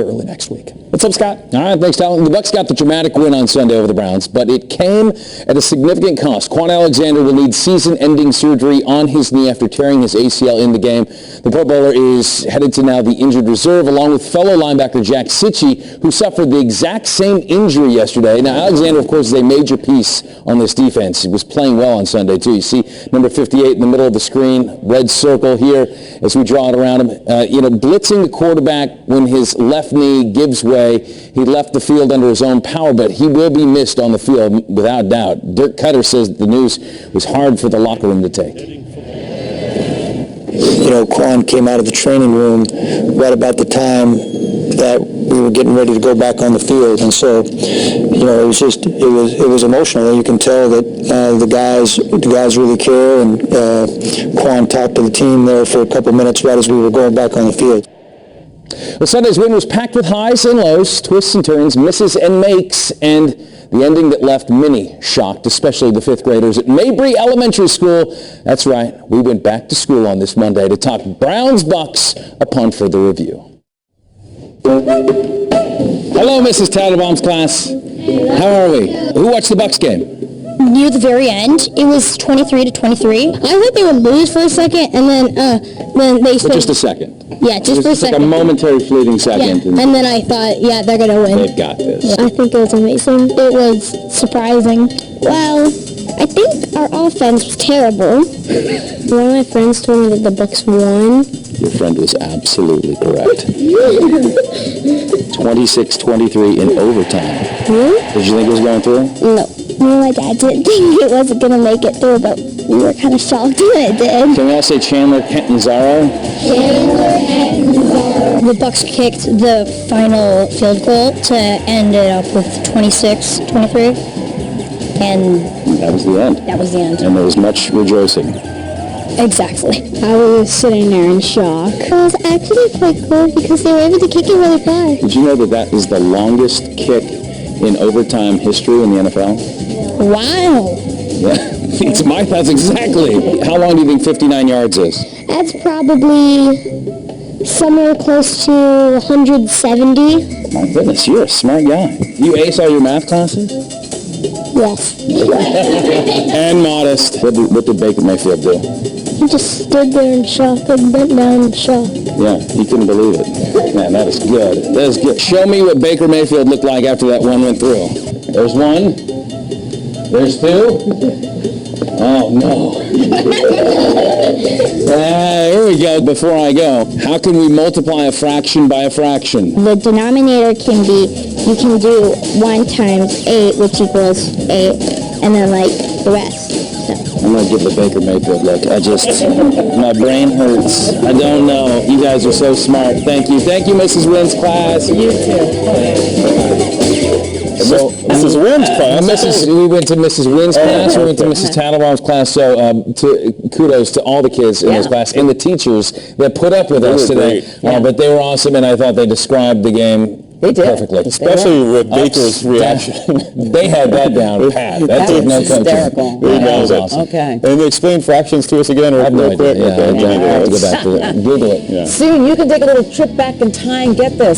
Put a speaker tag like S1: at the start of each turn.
S1: early next week. What's up, Scott? All right, thanks, Talon. The Bucs got the dramatic win on Sunday over the Browns, but it came at a significant cost. Quan Alexander will need season-ending surgery on his knee after tearing his ACL in the game. The Pro Bowler is headed to now the injured reserve, along with fellow linebacker Jack Sitchie, who suffered the exact same injury yesterday. Now, Alexander, of course, is a major piece on this defense. He was playing well on Sunday, too. You see number 58 in the middle of the screen, red circle here as we draw it around him. Blitzing the quarterback when his left knee gives way. He left the field under his own power, but he will be missed on the field without doubt. Dirk Cutter says the news was hard for the locker room to take.
S2: Quan came out of the training room right about the time that we were getting ready to go back on the field, and so it was emotional. You can tell that the guys really care, and Quan talked to the team there for a couple minutes right as we were going back on the field.
S1: Well, Sunday's win was packed with highs and lows, twists and turns, misses and makes, and the ending that left many shocked, especially the fifth graders at Mabry Elementary School. That's right, we went back to school on this Monday to talk Browns-Bucs upon further review. Hello, Mrs. Tattlebaum's class. How are we? Who watched the Bucs game?
S3: Near the very end, it was 23-23. I thought they would lose for a second, and then they
S1: For just a second.
S3: Yeah, just for a second.
S1: Like a momentary fleeting second.
S3: Yeah. And then I thought, yeah, they're going to win.
S1: They've got this.
S3: Yeah. I think it was amazing. It was surprising. Well, I think our offense was terrible. One of my friends told me that the Bucs won.
S1: Your friend was absolutely correct. 26-23 in overtime.
S3: Really?
S1: Did you think it was going through?
S3: No. Me and my dad didn't think it wasn't going to make it through, but we were kind of shocked when it did.
S1: Can we all say Chandler Catanzaro?
S3: The Bucs kicked the final field goal to end it up with 26-23, and
S1: that was the end.
S3: That was the end.
S1: And there was much rejoicing.
S3: Exactly. I was sitting there in shock. It was actually quite cool because they were able to kick it really far.
S1: Did you know that is the longest kick in overtime history in the NFL?
S3: Wow.
S1: Yeah, that's exactly. How long do you think 59 yards is?
S3: That's probably somewhere close to 170.
S1: My goodness, you're a smart guy. You ace all your math classes?
S3: Yes.
S1: And modest. What did Baker Mayfield do?
S3: He just stood there in shock and bent down in shock.
S1: Yeah, he couldn't believe it. Man, that is good. That is good. Show me what Baker Mayfield looked like after that one went through. There's one. There's two. Oh, no. Here we go. Before I go, how can we multiply a fraction by a fraction?
S3: The denominator can be, you can do 1 times 8, which equals 8, and then, the rest. So.
S1: I'm going to give the Baker Mayfield look. My brain hurts. I don't know. You guys are so smart. Thank you. Thank you, Mrs. Wynn's class. You too. So,
S4: Mrs. Wynn's class.
S1: We went to Mrs. Wynn's class. We went to Mrs. Tattlebaum's class. So kudos to all the kids in this class and the teachers that put up with us today. But they were awesome, and I thought they described the game perfectly.
S4: Especially with Baker's reaction.
S1: They had that down pat.
S5: That was hysterical.
S1: That was awesome.
S5: Okay.
S4: And explain fractions to us again real quick.
S1: Yeah, I have to go back to it. Google it.
S5: Soon you can take a little trip back in time and get this.